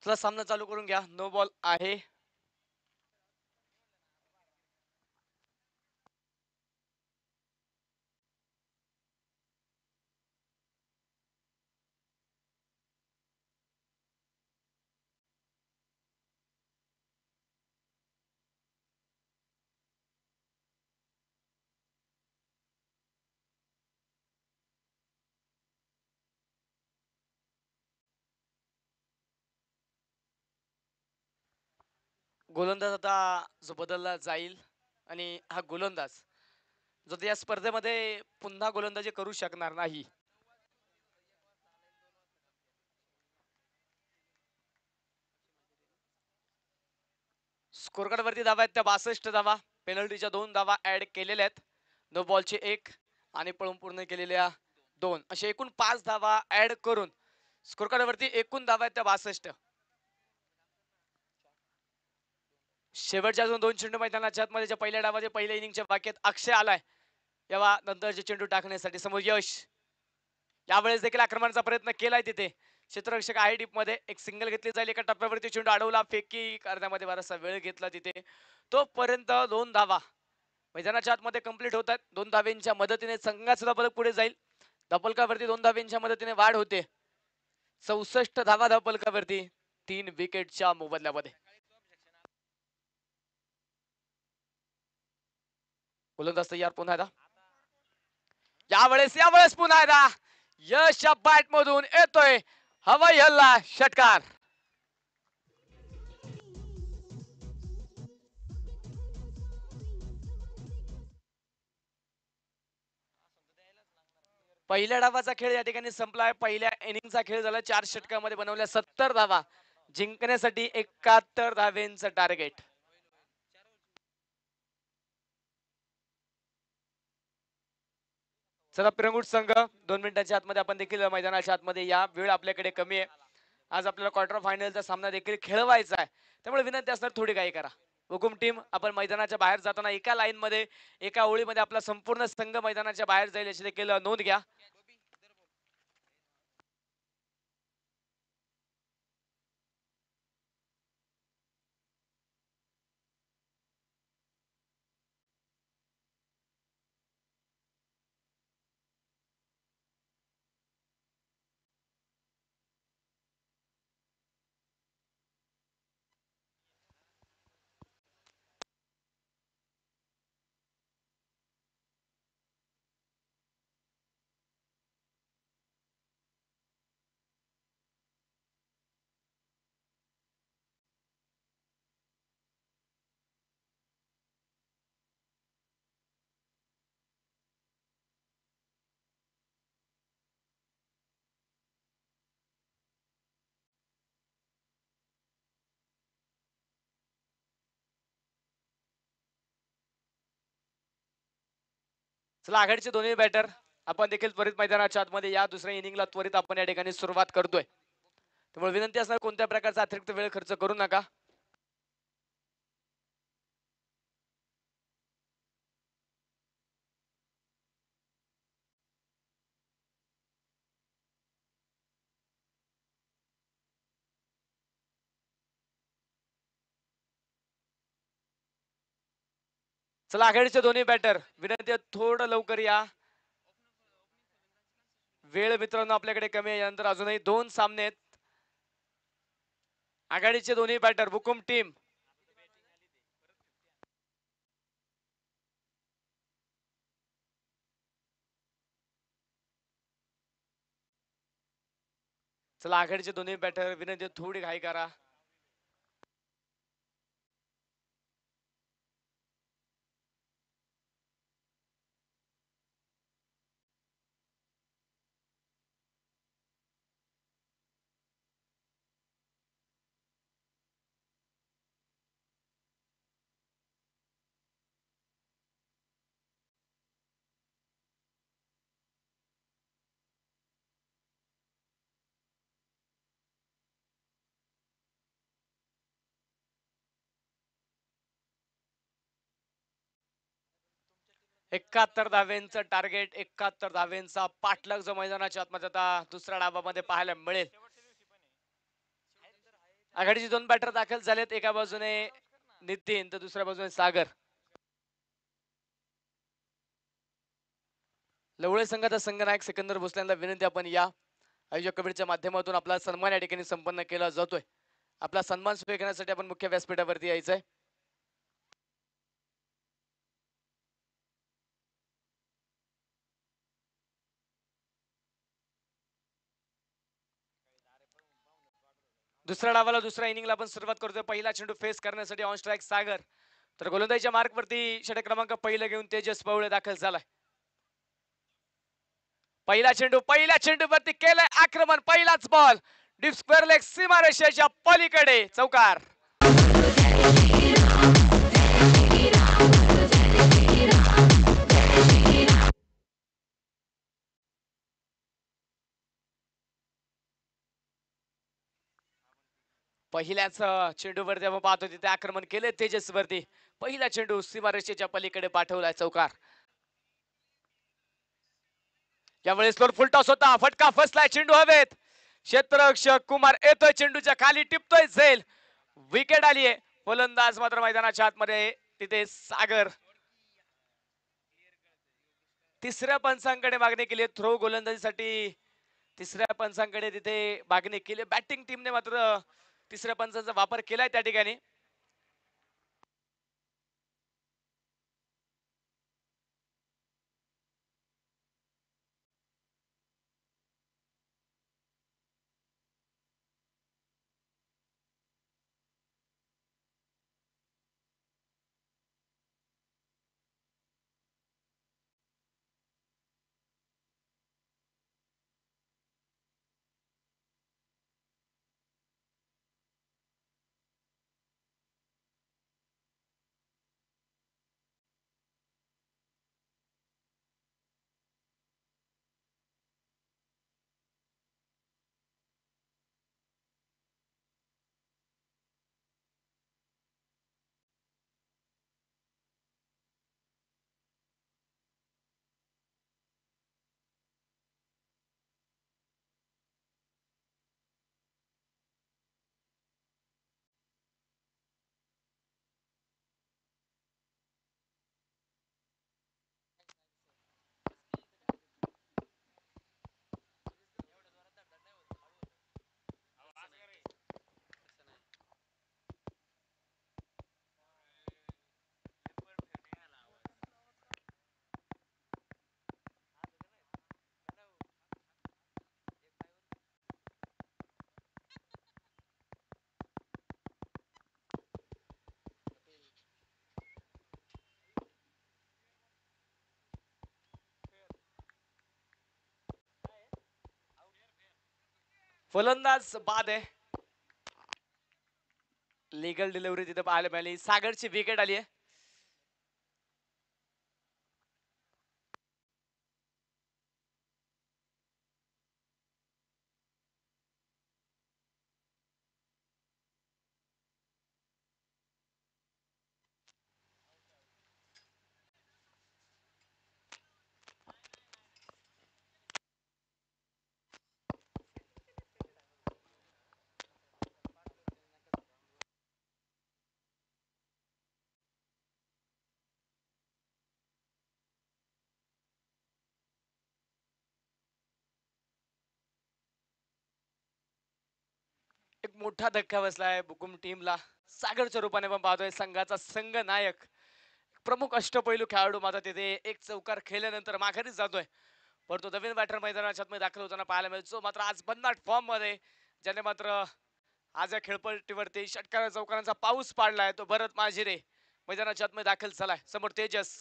चला सामना चालू करून घ्या. नो बॉल आहे. गोलंदाज आता जो बदलला जाईल आणि हा गोलंदाज जो या स्पर्धेमध्ये पुन्हा गोलंदाजी करू शकणार नाही. स्कोर कार्ड वरती धावा आहेत त्या 62 धावा. पेनल्टीच्या 2 धावा ऍड केलेल्या आहेत. नो बॉलचे 1 आणि पळून पूर्ण केलेल्या 2 असे एकूण 5 धावा ऍड करून स्कोर कार्ड वरती एकूण धावा आहेत त्या 62. शेवटच्या अजून 2 चेंडू मैदानाच्या आतमध्ये ज्या पहिल्या डावाचे पहिल्या इनिंगच्या बाकीत अक्षय आलाय तेव्हा नंतरचे चेंडू टाकण्यासाठी समोर यश. यावेळेस देखील आक्रमणाचा प्रयत्न केलाय तिथे क्षेत्ररक्षक आहे डीप मध्ये एक सिंगल घेतली जाईल एका टप्प्यावरती चेंडू अडवला फेकी करण्यामध्ये बराचसा वेळ घेतला तिथे तोपर्यंत 2 धावा मैदानाच्या आतमध्ये कंप्लीट होतात. 2 धावेंच्या मदतीने संघाचा बदल पुढे जाईल. धापलकावरती 2 धावेंच्या मदतीने वाढ होते 64 धावा धापलकावरती 3 विकेटच्या मोबदल्यामध्ये. गोलंदाज तयार पुन्हा एकदा यावेळेस पुन्हा एकदा यशच्या बॅट मधून येतोय हवाई हल्ला षटकार. पहिल्या डावाचा खेळ या ठिकाणी संपलाय. पहिल्या इनिंगचा खेळ झाला 4 षटकामध्ये बनवल्या 70 धावा जिंकण्यासाठी 71 धावेंचं टार्गेट. चला पिरंगुट संघ 2 मिनिटांच्या आतमध्ये आपण देखील मैदानाच्या आतमध्ये या. वेळ आपल्याकडे कमी आहे. आज आपल्याला क्वार्टर फायनलचा सामना देखील खेळवायचा आहे त्यामुळे विनंती असणार थोडी काही करा. हुकुम टीम आपण मैदानाच्या बाहेर जाताना एका लाईन मध्ये एका ओळीमध्ये आपला संपूर्ण संघ मैदानाच्या बाहेर जाईल याची देखील नोंद घ्या. चला आघाडीचे दोन्ही बॅटर आपण देखील त्वरित मैदानाच्या आतमध्ये या. दुसऱ्या इनिंगला त्वरित आपण या ठिकाणी सुरुवात करतोय त्यामुळे विनंती असणार कोणत्या प्रकारचा अतिरिक्त वेळ खर्च करू नका. चला आघाडीचे दोन्ही बॅटर विनंती थोडं लवकर या. वेळ मित्रांनो आपल्याकडे कमी आहे. यानंतर अजूनही 2 सामने आहेत. आघाडीचे दोन्ही बॅटर हुकुम टीम चला आघाडीचे दोन्ही बॅटर विनंती थोडी घाई करा. एकाहत्तर धावेंचं टार्गेट 71 धावेंचा पाठलाग जो मैदानाच्या आतमध्ये आता दुसऱ्या डावामध्ये पाहायला मिळेल. आघाडीचे 2 बॅटर दाखल झालेत. एका बाजूने नितीन तर दुसऱ्या बाजूने सागर. लवळे संघाचा संघनायक सिकंदर भोसलेंना विनंती आपण या. आयोजक कमिटीच्या माध्यमातून आपला सन्मान या ठिकाणी संपन्न केला जातोय. आपला सन्मान स्वीकारण्यासाठी आपण मुख्य व्यासपीठावरती यायचंय. दुसऱ्या डावाला दुसऱ्या इनिंगला आपण सुरुवात करतोय. पहिला चेंडू फेस करण्यासाठी ऑन स्ट्राइक सागर तर गोलंदाजीच्या मार्क वरती षटक क्रमांक पहिला घेऊन तेजस पवळे दाखल झालाय. पहिला चेंडू वरती केलाय आक्रमण. पहिलाच बॉल डीप स्क्वेअर लेग सीमारेषेच्या पलीकडे चौकार. पहिल्याच चेंडूवरती आपण पाहतो तिथे आक्रमण केले तेजस वरती. पहिला चेंडू सीमारेषेच्या पलीकडे पाठवलाय चौकार. यावेळेस फुल टॉस होता, फटका फसलाय, चेंडू हवेत. क्षेत्ररक्षक कुमार येतोय, चेंडूच्या खाली टिपतोय झेल. विकेट आली आहे. फलंदाज मात्र मैदानाच्या आतमध्ये तिथे सागर. तिसऱ्या पंचांकडे मागणी केली थ्रो गोलंदाजीसाठी. तिसऱ्या पंचांकडे तिथे मागणी केली. बॅटिंग टीमने मात्र तिसऱ्या पंचांचा वापर केलाय त्या ठिकाणी. फलंदाज बाद आहे. लीगल डिलिव्हरी तिथे पाहायला मिळाली. सागरची विकेट आली आहे. एक मोठा धक्का बसलाय बुकुम टीमला. सागरच्या रूपाने पण पाहतोय संघाचा संघ नायक, प्रमुख अष्टपैलू खेळाडू मात्र तिथे एक चौकार खेळल्यानंतर माघारीच जातोय. पण तो नवीन बॅटर मैदानाच्या आतमध्ये दाखल होताना पाहायला मिळतो. मात्र आज भन्नाट फॉर्म मध्ये, ज्याने मात्र आज या खेळपट्टीवरती षटकार चौकारांचा पाऊस पाडलाय, तो भरत माजिरे मैदानाच्या आतमध्ये दाखल झालाय. समोर तेजस.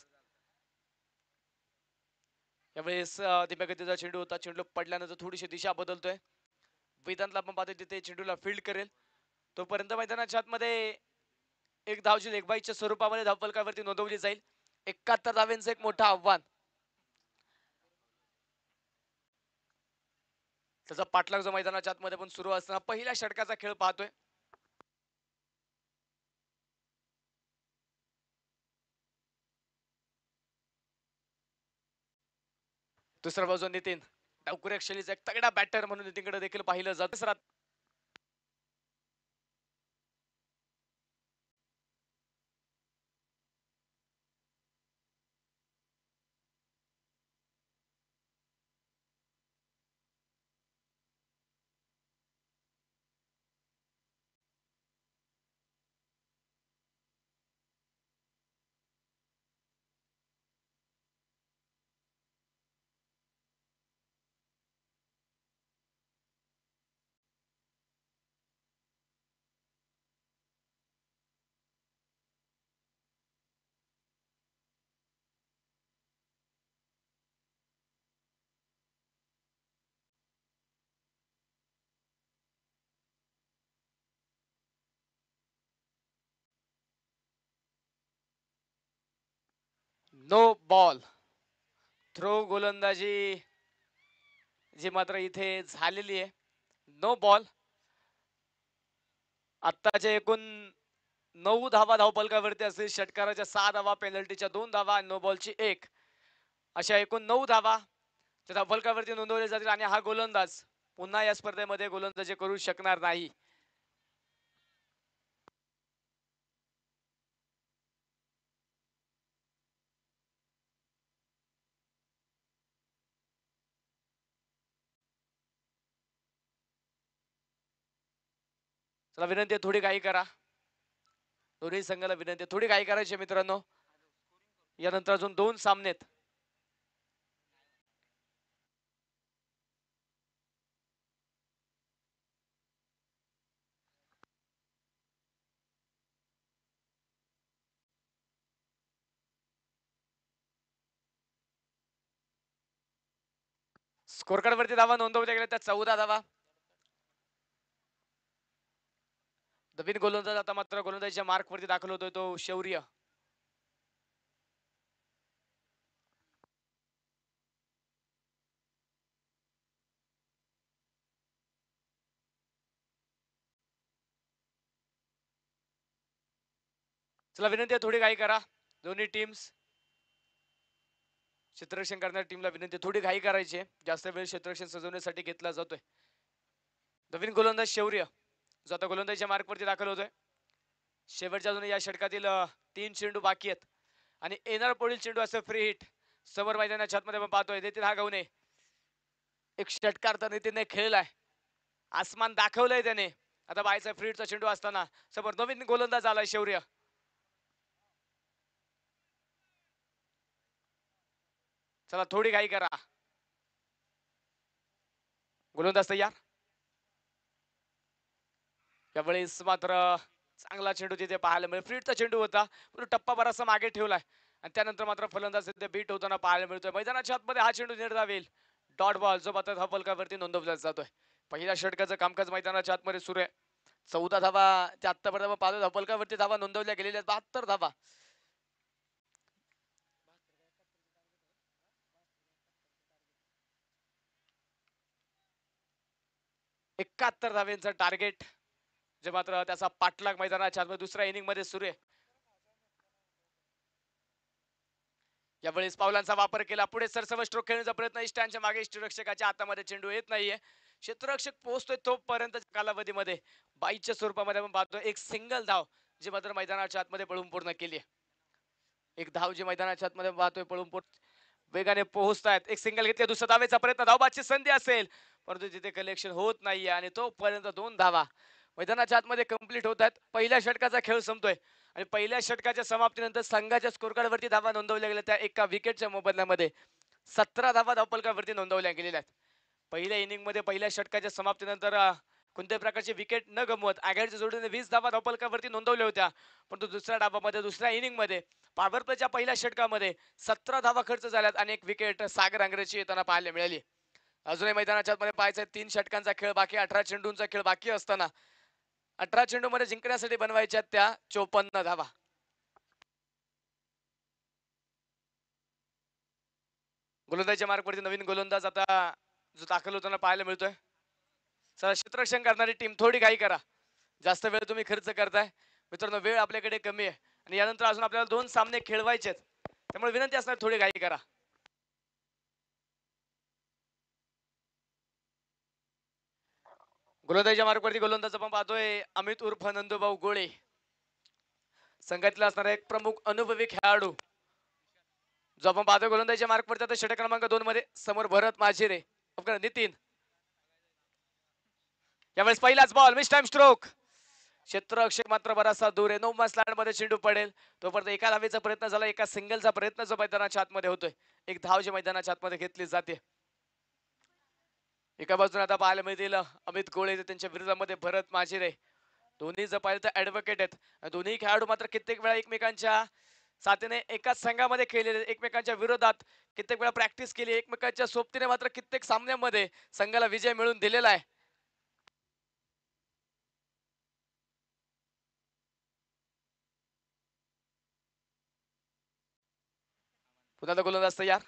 यावेळेस धीम्या गतीचा चेंडू होता. चेंडू पडल्यानंतर थोडीशी दिशा बदलतोय. वेदांतला पण पाहतोय तिथे चेंडूला फील्ड करेल. तोपर्यंत मैदानाच्या आतमध्ये एक धावची लेगबाईच्या स्वरूपामध्ये धावफलकावरती नोंदवली जाईल. 71 धाव्यांचं एक मोठं आव्हान. त्याचा पाठलाग जो मैदानाच्या आतमध्ये पण सुरू असताना पहिल्या षटकाचा खेळ पाहतोय. दुसऱ्या बाजूने नितीन डावकुऱ्या शैलीचा एक तगडा बॅटर म्हणून नितीनकडे देखील पाहिलं जातं. No ball. थ्रो गोलंदाजी जी मात्र इथे झालेली आहे. No ball. आत्ताचे एकूण 9 धावा धावफलकावरती असतील. षटकाराच्या 6 धावा, पेनल्टीच्या 2 धावा आणि नो बॉलची 1. अशा एकूण 9 धावा त्या धावफलकावरती नोंदवल्या जातील आणि हा गोलंदाज पुन्हा या स्पर्धेमध्ये गोलंदाजी करू शकणार नाही. चला विनंती आहे, थोडी घाई करा. दोन्ही संघाला विनंती आहे, थोडी घाई करायची आहे मित्रांनो. यानंतर अजून 2 सामने आहेत. स्कोर कार्ड वरती धावा नोंदवल्या गेल्या त्या 14 धावा. नवीन गोलंदाज आता मात्र गोलंदाजीच्या मार्क वरती दाखल होतोय तो शौर्य. चला विनंती आहे, थोडी घाई करा. दोन्ही टीम्स क्षेत्ररक्षण करणाऱ्या टीमला विनंती आहे, थोडी घाई करायची आहे. जास्त वेळ क्षेत्ररक्षण सजवण्यासाठी घेतला जातोय. नवीन गोलंदाज शौर्य जो आता गोलंदाजीच्या मार्क वरती दाखल होतोय. शेवटच्या अजून या षटकातील 3 चेंडू बाकी आहेत आणि येणार पुढील चेंडू असं फ्री हिट समोर मैदानाच्या आतमध्ये आपण पाहतोय. नितीन हागवणे एक षटकार तर नितीनने खेळलाय, आसमान दाखवलंय त्याने. आता बायचा फ्री हिटचा चेंडू असताना समोर नवीन गोलंदाज आलाय शौर्य. चला थोडी घाई करा. गोलंदाज तयार. यावेळेस मात्र चांगला चेंडू तिथे पाहायला मिळेल. फ्रीटचा चेंडू होता, पण टप्पा बराचसा मागे ठेवलाय आणि त्यानंतर मात्र फलंदाज तिथे बीट होताना पाहायला मिळतोय. मैदानाच्या आतमध्ये हा चेंडू निर्धाव येईल. डॉट बॉल जो मात्र धावफलकावरती नोंदवला जातोय. पहिल्या षटकाचं कामकाज मैदानाच्या आतमध्ये सुरू आहे. 14 धावा त्या आतापर्यंत पाहतो. धावफलकावरती धावा नोंदवल्या गेलेल्या 72 धावा. 71 धावेचं टार्गेट जे मात्र त्याचा पाठलाग मैदानाच्या आतमध्ये दुसऱ्या इनिंग मध्ये सुरू आहे. यावेळेस पावलांचा वापर केला, पुढे सरसव स्ट्रोक खेळण्याचा प्रयत्न. इष्टांच्या मागे इष्टरक्षकाच्या हातामध्ये चेंडू येत नाहीये. क्षेत्ररक्षक पोहोचतोय तोपर्यंत कालावधीमध्ये 22च्या स्वरूपामध्ये आपण पाहतो एक सिंगल धाव जी मात्र मैदानाच्या आतमध्ये पळून पूर्ण केली आहे. एक धाव जी मैदानाच्या आतमध्ये पाहतोय पळून वेगाने पोहोचतायत. एक सिंगल घेतले, दुसरा धावेचा प्रयत्न, धावबाची संधी असेल परंतु तिथे कलेक्शन होत नाहीये आणि तोपर्यंत 2 धावा मैदानाच्या आतमध्ये कंप्लीट होत आहेत. पहिल्या षटकाचा खेळ संपतोय आणि पहिल्या षटकाच्या समाप्तीनंतर संघाच्या स्कोर कार्ड वरती धावा नोंदवल्या गेल्या त्या एका विकेटच्या मोबदल्यामध्ये 17 धावा धावफलकावरती नोंदवल्या गेलेल्या आहेत. पहिल्या इनिंग मध्ये पहिल्या षटकाच्या समाप्तीनंतर कोणत्याही प्रकारची विकेट न गमवत आघाडीच्या जोडीने 20 धावा धावफलकावरती नोंदवल्या होत्या. परंतु दुसऱ्या डावामध्ये दुसऱ्या इनिंग मध्ये पॉवर प्लेच्या पहिल्या षटकामध्ये 17 धावा खर्च झाल्यात आणि एक विकेट सागर आंग्रेची येताना पाहायला मिळाली. अजूनही मैदानाच्या आतमध्ये पाहायचं 3 षटकांचा खेळ बाकी, 18 चेंडूंचा खेळ बाकी असताना 18 चेंडू मध्ये जिंकण्यासाठी बनवायच्या त्या 54 धावा. गोलंदाजीच्या मार्कवरती नवीन गोलंदाज आता जो दाखल होताना पाहायला मिळतोय. चला क्षेत्ररक्षण करणारी टीम थोडी घाई करा, जास्त वेळ तुम्ही खर्च करताय. मित्रांनो वेळ आपल्याकडे कमी आहे आणि यानंतर अजून आपल्याला 2 सामने खेळवायचे त्यामुळे विनंती असणार थोडी घाई करा. गोलंदाजीच्या मार्कवरती गोलंदाज आपण पाहतोय अमित उर्फ नंदूभाऊ गोळे. संघातला असणारा एक प्रमुख अनुभवी खेळाडू जो आपण पाहतोय गोलंदाजीच्या मार्कवरती आता षटक क्रमांक 2 मध्ये समोर भरत माझिरे, नितीन. यावेळेस पहिलाच बॉल मिस टाइम स्ट्रोक. क्षेत्ररक्षक मात्र बराचसा दूर आहे. नो मॅच लँड मध्ये चेंडू पडेल तोपर्यंत एका धावेचा प्रयत्न झाला, एका सिंगलचा प्रयत्न जो मैदानाच्या आतमध्ये होतोय. एक धाव जी मैदानाच्या आतमध्ये घेतली जाते. एका बाजूने आता पाहायला मिळतील अमित गोळे, त्यांच्या विरोधामध्ये भरत माझिरे. दोन्ही जर पाहिलं तर ऍडव्होकेट आहेत. दोन्ही खेळाडू मात्र कित्येक वेळा एकमेकांच्या साथीने एकाच संघामध्ये खेळलेले, एकमेकांच्या विरोधात कित्येक वेळा प्रॅक्टिस केली, एकमेकांच्या सोबतीने मात्र कित्येक सामन्यांमध्ये संघाला विजय मिळवून दिलेला आहे. पुन्हा गोलंदाज तयार.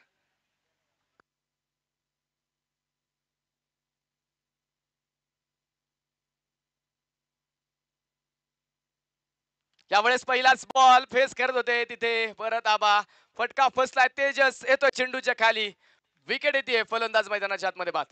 यावेळेस पहिलाच बॉल फेस करत होते तिथे परत आबा फटका फसलाय तेजस येतोय चेंडूच्या खाली विकेट येते फलंदाज मैदानाच्या आतमध्ये बाद.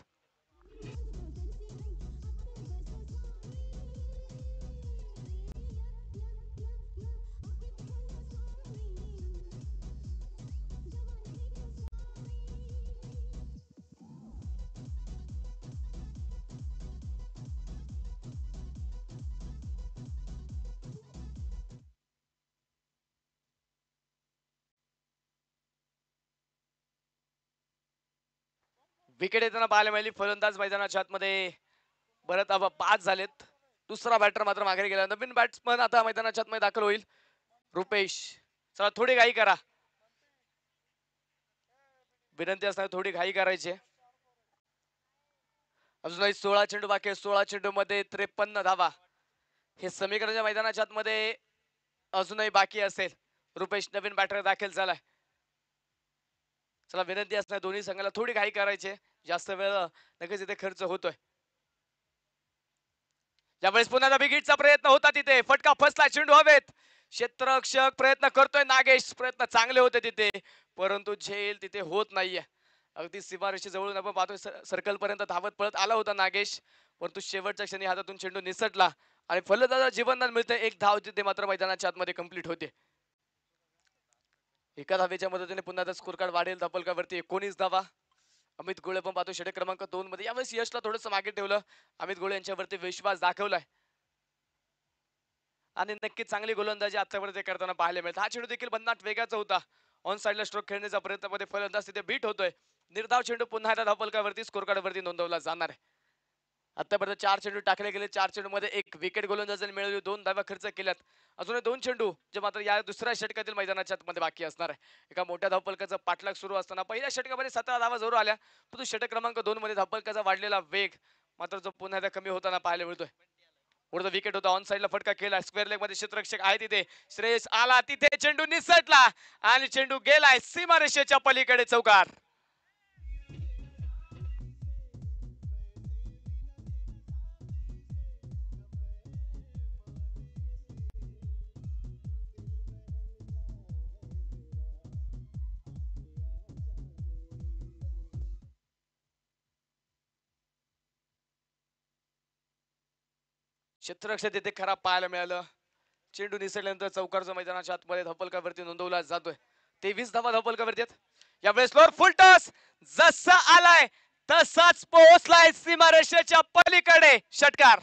विकेट येताना पाहायला मिळाली फलंदाज मैदानाच्या आतमध्ये परत आबा बाद झालेत. दुसरा बॅटर मात्र मागे गेला. नवीन बॅट्समन आता मैदानाच्या आतमध्ये दाखल होईल रुपेश. चला थोडी घाई करा, विनंती असणार थोडी घाई करायची. अजूनही 16 चेंडू बाकी आहे. 16 चेंडू मध्ये 53 धावा हे समीकरणाच्या मैदानाच्या आतमध्ये अजूनही बाकी असेल. रुपेश नवीन बॅटर दाखल झालाय. चला विनंती असणार दोन्ही संघाला थोडी घाई करायची, जास्त वेळ नक्कीच इथे खर्च होतोय. यावेळेस पुन्हा बिगिटचा प्रयत्न होता तिथे फटका फसला चेंडू हवेत. क्षेत्ररक्षक प्रयत्न करतोय नागेश, प्रयत्न चांगले होते तिथे परंतु झेल तिथे होत नाहीये. अगदी सीमारेषे जवळून आपण पाहतोय सर्कल पर्यंत धावत पळत आला होता नागेश परंतु शेवटच्या क्षणी हातातून चेंडू निसटला आणि फलंदाजाला जीवनदान मिळते. एक धाव तिथे मात्र मैदानाच्या आतमध्ये कंप्लीट होते. एका धावेच्या मदतीने पुन्हा स्कोर कार्ड वाढेल धापलकावरती 19 धावा. अमित गोळे पण पाहतो षटक क्रमांक 2 मध्ये यावेळेस यशला थोडंसं मागे ठेवलं. अमित गोळे यांच्यावरती विश्वास दाखवलाय आणि नक्कीच चांगली गोलंदाजी आतापर्यंत करताना पाहायला मिळत. हा चेंडू देखील भन्नाट वेगाचा होता. ऑन साइडला स्ट्रोक खेळण्याचा प्रयत्न मध्ये फलंदाज तिथे बीट होतोय. निर्धाव चेंडू पुन्हा एकदा धावफलकावरती स्कोर कार्ड वरती नोंदवला जाणार आहे. आतापर्यंत 4 चेंडू टाकले गेले. 4 चेंडू मध्ये एक विकेट गोलंदाजाने मिळवली, 2 धावा खर्च केल्यात. अजून 2 चेंडू जे मात्र या दुसऱ्या षटकातील मैदानाच्या मध्ये बाकी असणार आहे. एका मोठ्या धावफलकाचा पाठलाग सुरू असताना पहिल्या षटकामध्ये 17 धावा जरूर आल्या परंतु षटक क्रमांक 2 मध्ये धावफलकाचा वाढलेला वेग मात्र जो पुन्हा एकदा कमी होताना पाहायला मिळतोय. पुढचा विकेट होता, ऑन साइडला फटका केला. स्क्वेअर लेग मध्ये क्षेत्ररक्षक आहे तिथे श्रेयस आला, तिथे चेंडू निसटला आणि चेंडू गेलाय सीमारेषेच्या पलीकडे चौकार. क्षेत्ररक्षक तिथे खराब पाहायला मिळालं. चेंडू निसटल्यानंतर चौकारचा मैदानाच्या आतमध्ये धावफलकावरती नोंदवला जातोय. 23 धावा धावफलकावरती आहेत. यावेळेस लोअर फुल टॉस जसा आलाय तसाच पोहोचलाय सीमारेषेच्या पलीकडे. षटकार.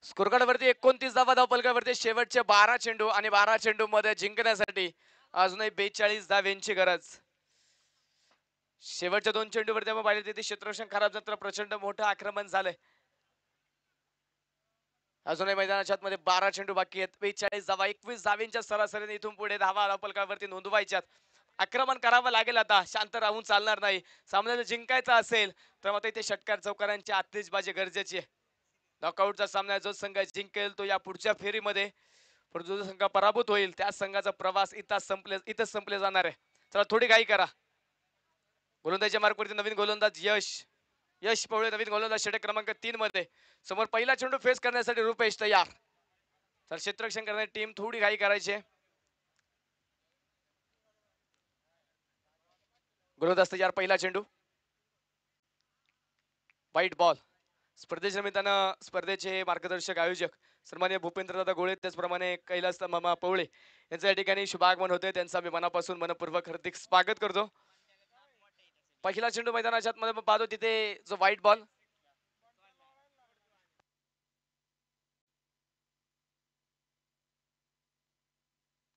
स्कोरकार्ड वरती 29 धावा धावफलकावरती. शेवटचे 12 चेंडू आणि 12 चेंडू मध्ये जिंकण्यासाठी अजूनही 42 धाव्यांची गरज. शेवटच्या 2 चेंडूवरती आपण पाहिले तिथे क्षेत्ररक्षण खराब झालं, प्रचंड मोठं आक्रमण झालंय. अजूनही मैदानाच्या आतमध्ये 12 चेंडू बाकी आहेत. 42 धावा, 21 धाव्यांच्या सरासरीने इथून पुढे धावा धावफलकावरती नोंदवायच्यात. आक्रमण करावं लागेल आता, शांत राहून चालणार नाही. सामन्याला जिंकायचा असेल तर मात्र इथे षटकार चौकारांची आतिषबाजी गरजेची आहे. नॉकआउटचा सामना जो संघ जिंकेल तो या पुढच्या फेरीमध्ये, पण जो संघ पराभूत होईल त्या संघाचा प्रवास इथं संपले जाणार आहे. चला थोडी घाई करा. गोलंदाजीच्या मार्कवरती नवीन गोलंदाज यश पवळे नवीन गोलंदाज षटक क्रमांक 3 मध्ये. समोर पहिला चेंडू फेस करण्यासाठी रुपेश तयार. तर क्षेत्ररक्षण करणारी टीम थोडी घाई करायची. गोलंदाज तयार. पहिला चेंडू वाईट बॉल. स्पर्धेच्या निमित्तानं स्पर्धेचे मार्गदर्शक आयोजक सन्माननीय भूपेंद्रदादा गोळे त्याचप्रमाणे कैलास मामा पवळे यांचं या ठिकाणी शुभागमन होते. त्यांचा मी मनापासून मनपूर्वक हार्दिक स्वागत करतो. पहिला चेंडू मैदानाच्या आतमध्ये पाहतो तिथे जो व्हाईट बॉल.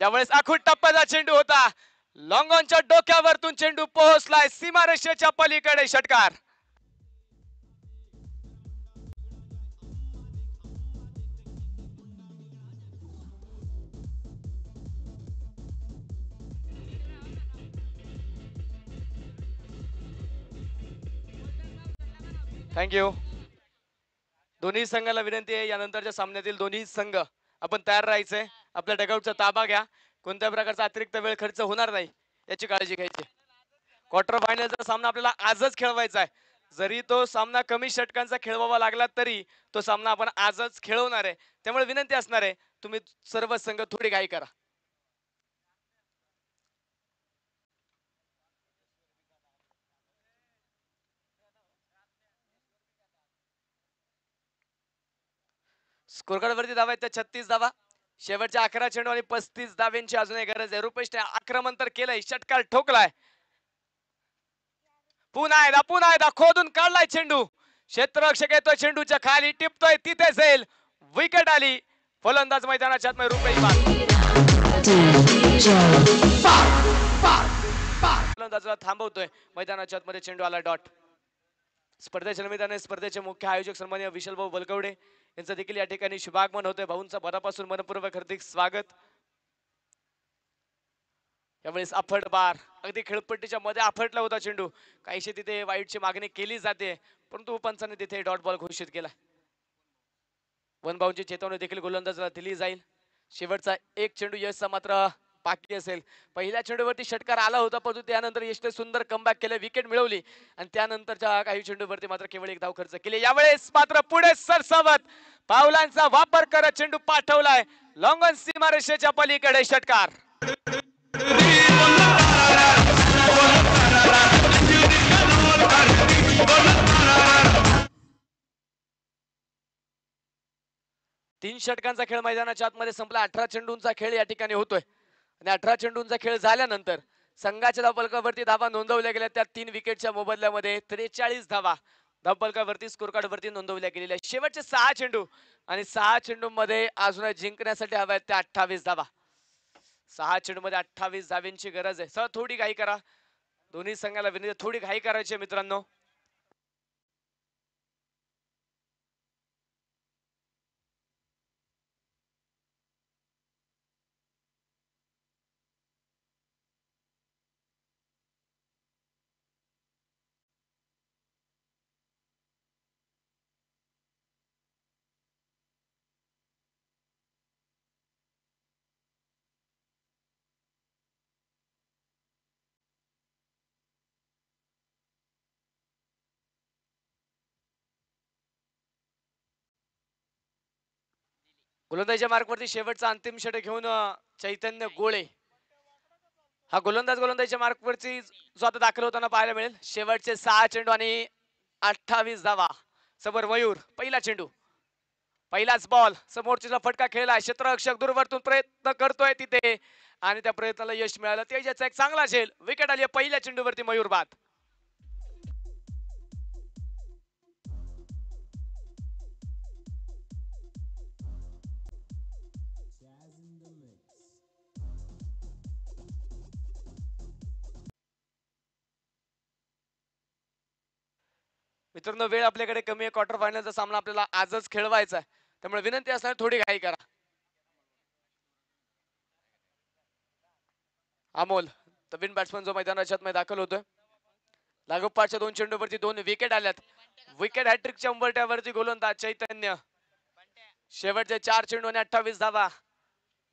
त्यावेळेस आखूड टप्प्याचा चेंडू होता. लॉंग ऑनच्या डोक्यावरतून चेंडू पोहोचलाय सीमारेषेच्या पलीकडे. षटकार. थँक्यू. दोन्ही संघाला विनंती आहे, यानंतरच्या सामन्यातील दोन्ही संघ आपण तयार राहायचंय. आपल्या डगआउटचा ताबा घ्या. कोणत्या प्रकारचा अतिरिक्त वेळ खर्च होणार नाही याची काळजी घ्यायची. क्वार्टर फायनलचा सामना आपल्याला आजच खेळवायचा आहे. जरी तो सामना कमी षटकांचा खेळवावा लागला तरी तो सामना आपण आजच खेळवणार आहे. त्यामुळे विनंती असणार आहे, तुम्ही सर्व संघ थोडी घाई करा. स्कोरकार्ड वरती धावा आहेत त्या 36 धावा. शेवटच्या 11 चेंडू आणि 35 धाव्यांची अजूनही गरज आहे. रुपेशने आक्रमण तर केलंय, षटकार ठोकलाय. पुन्हा एकदा खोदून काढलाय चेंडू. क्षेत्ररक्षक येतोय, चेंडूच्या खाली टिपतोय, तिथे जाईल. विकेट आली. फलंदाज मैदानाच्या आतमध्ये रुपेश फलंदाजाला थांबवतोय. मैदानाच्या आतमध्ये चेंडू आला डॉट. स्पर्धेच्या निमित्ताने स्पर्धेचे मुख्य आयोजक सन्माननीय विशाल भाऊ बलकवडे यांचं देखील या ठिकाणी शुभागमन होतंय. भाऊंचा मनापासून मनपूर्वक हार्दिक स्वागत. यावेळेस अफट बार, अगदी खेळपट्टीच्या मध्ये afटला होता चेंडू. काहीशी तिथे वाईटची मागणी केली जाते, परंतु पंचाने तिथे डॉट बॉल घोषित केला. वन बाउंडची चेतावणी देखील गोलंदाजाला दिली जाईल. शेवटचा एक चेंडू यशचा मात्र बाकी असेल. पहिल्या चेंडूवरती षटकार आला होता, परंतु त्यानंतर यशने सुंदर कमबॅक केलं, विकेट मिळवली आणि त्यानंतरच्या काही चेंडूवरती मात्र केवळ एक धाव खर्च केली. यावेळेस मात्र पुढे सरसावत पावलांचा वापर करत चेंडू पाठवलाय लॉंगॉन सीमारेषेच्या पलीकडे. षटकार. तीन षटकांचा खेळ मैदानाच्या आतमध्ये संपला. 18 चेंडूंचा खेळ या ठिकाणी होतोय आणि 18 चेंडूंचा खेळ झाल्यानंतर संघाच्या धावफलकावरती धावा नोंदवल्या गेल्या. त्या 3 विकेटच्या मोबदल्यामध्ये 43 धावा धावफलकावरती स्कोरकार्ड वरती नोंदवल्या गेलेल्या. शेवटचे 6 चेंडू आणि 6 चेंडू मध्ये अजून जिंकण्यासाठी हव्या आहेत त्या 28 धावा. 6 चेंडू मध्ये 28 धाव्यांची गरज आहे. सर थोडी घाई करा. दोन्ही संघाला विनंती, थोडी घाई करायची मित्रांनो. गोलंदाजीच्या मार्कवरती शेवटचा अंतिम षटक घेऊन चैतन्य गोळे हा गोलंदाजीच्या मार्कवरती जो आता दाखल होताना पाहायला मिळेल. शेवटचे 6 चेंडू आणि 28 धावा. समोर मयूर, पहिला चेंडू, पहिलाच बॉल, समोरचा फटका खेळला. क्षेत्ररक्षक दूरवरतून प्रयत्न करतोय तिथे आणि त्या प्रयत्नाला यश मिळालं. तेजाचा एक चांगला झेल, विकेट आली पहिल्या चेंडूवरती. मयूर बाद. मित्रांनो वेळ आपल्याकडे कमी आहे. क्वार्टर फायनलचा सामना आपल्याला आजच खेळवायचा आहे, त्यामुळे विनंती असणार थोडी घाई करा. अमोल नवीन बॅट्समन जो मैदानाच्या आतमध्ये दाखल होतोय. लागोपाठच्या 2 चेंडूवरती 2 विकेट आल्यात. विकेट हॅट्रिकच्या उंबरठ्यावरती गोलंदाज चैतन्य. शेवटचे 4 चेंडू आणि 28 धावा.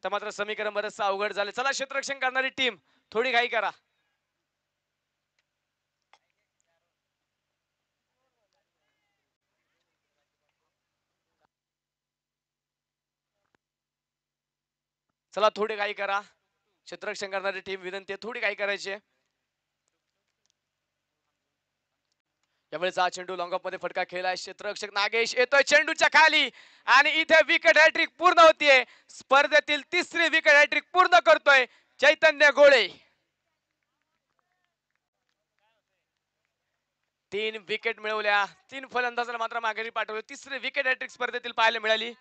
तर मात्र समीकरण बरंचसं अवघड झालं. चला क्षेत्ररक्षण करणारी टीम थोडी घाई करा. चला थोडी घाई करा. क्षेत्ररक्षण करणारी टीम विनंती आहे थोडी घाई करायची. यावेळेस हा चेंडू लॉंग ऑफ मध्ये फटका खेळलाय. क्षेत्ररक्षक नागेश येतोय चेंडूच्या खाली आणि इथे विकेट हॅट्रिक पूर्ण होतीये. स्पर्धेतील तिसरी विकेट हॅट्रिक पूर्ण करतोय चैतन्य गोळे. 3 विकेट मिळवल्या. 3 फलंदाजांना मात्र माघारी पाठवलं. तिसरी विकेट हॅट्रिक स्पर्धेतील पाहायला मिळाली.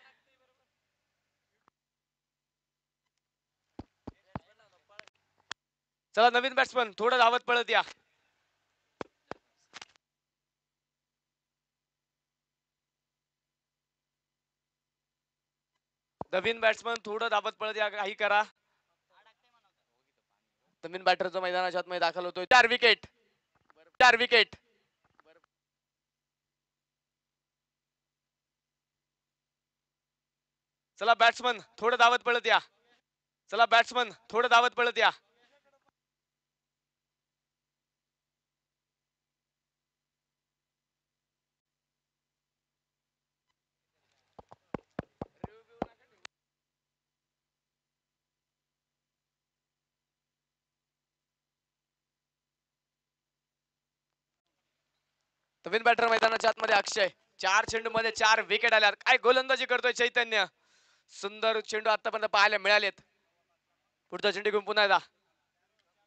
चला नवीन बॅट्समन थोडं धावत पळत या. नवीन बॅट्समन थोडं धावत पळत या, काही करा. नवीन बॅटर जो मैदानाच्या आतमध्ये दाखल होतोय. 4 विकेट. चला बॅट्समन थोडं धावत पळत या. चला बॅट्समन थोडं धावत पळत या. नवीन बॅटर मैदानाच्या आतमध्ये अक्षय. 4 चेंडू मध्ये 4 विकेट आल्या. काय गोलंदाजी करतोय चैतन्य. सुंदर चेंडू आतापर्यंत पाहायला मिळालेत. पुढचा चेंडू घेऊन पुन्हा एकदा.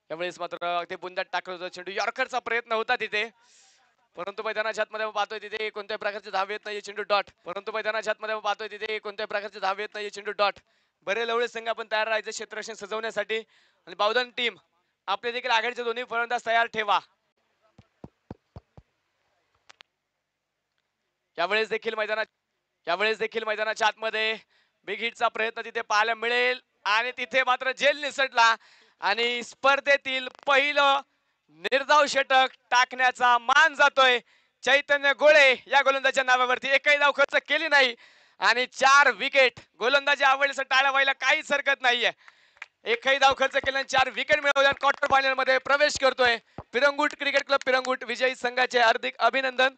यावेळेस मात्र ते बुंद्यात टाकलं होतं चेंडू. यॉर्करचा प्रयत्न होता तिथे, परंतु मैदानाच्या आतमध्ये पाहतोय तिथे कोणत्याही प्रकारचे धाव येत नाही. चेंडू डॉट. परंतु मैदानाच्या आतमध्ये पाहतोय तिथे कोणत्याही प्रकारचे धाव येत नाही. चेंडू डॉट. बरे लवळे संघ आपण तयार राहायचं क्षेत्ररक्षण सजवण्यासाठी. आणि बावधन टीम आपले देखील आघाडीचे दोन्ही फलंदाज तयार ठेवा. यावेळेस देखील मैदानाच्या आतमध्ये बिग हिटचा प्रयत्न तिथे पाहायला मिळेल आणि तिथे मात्र झेल निसटला आणि स्पर्धेतील पहिलं निर्धाव षटक टाकण्याचा मान जातोय चैतन्य गोळे या गोलंदाजाच्या नावावरती. एकही धाव खर्च केली नाही आणि 4 विकेट. गोलंदाजी आवडल्यास टाळ्या व्हायला काहीच हरकत नाहीये. एकही धाव खर्च केल्याने 4 विकेट मिळवल्या. क्वार्टर फायनल मध्ये प्रवेश करतोय पिरंगुट क्रिकेट क्लब पिरंगुट. विजयी संघाचे हार्दिक अभिनंदन.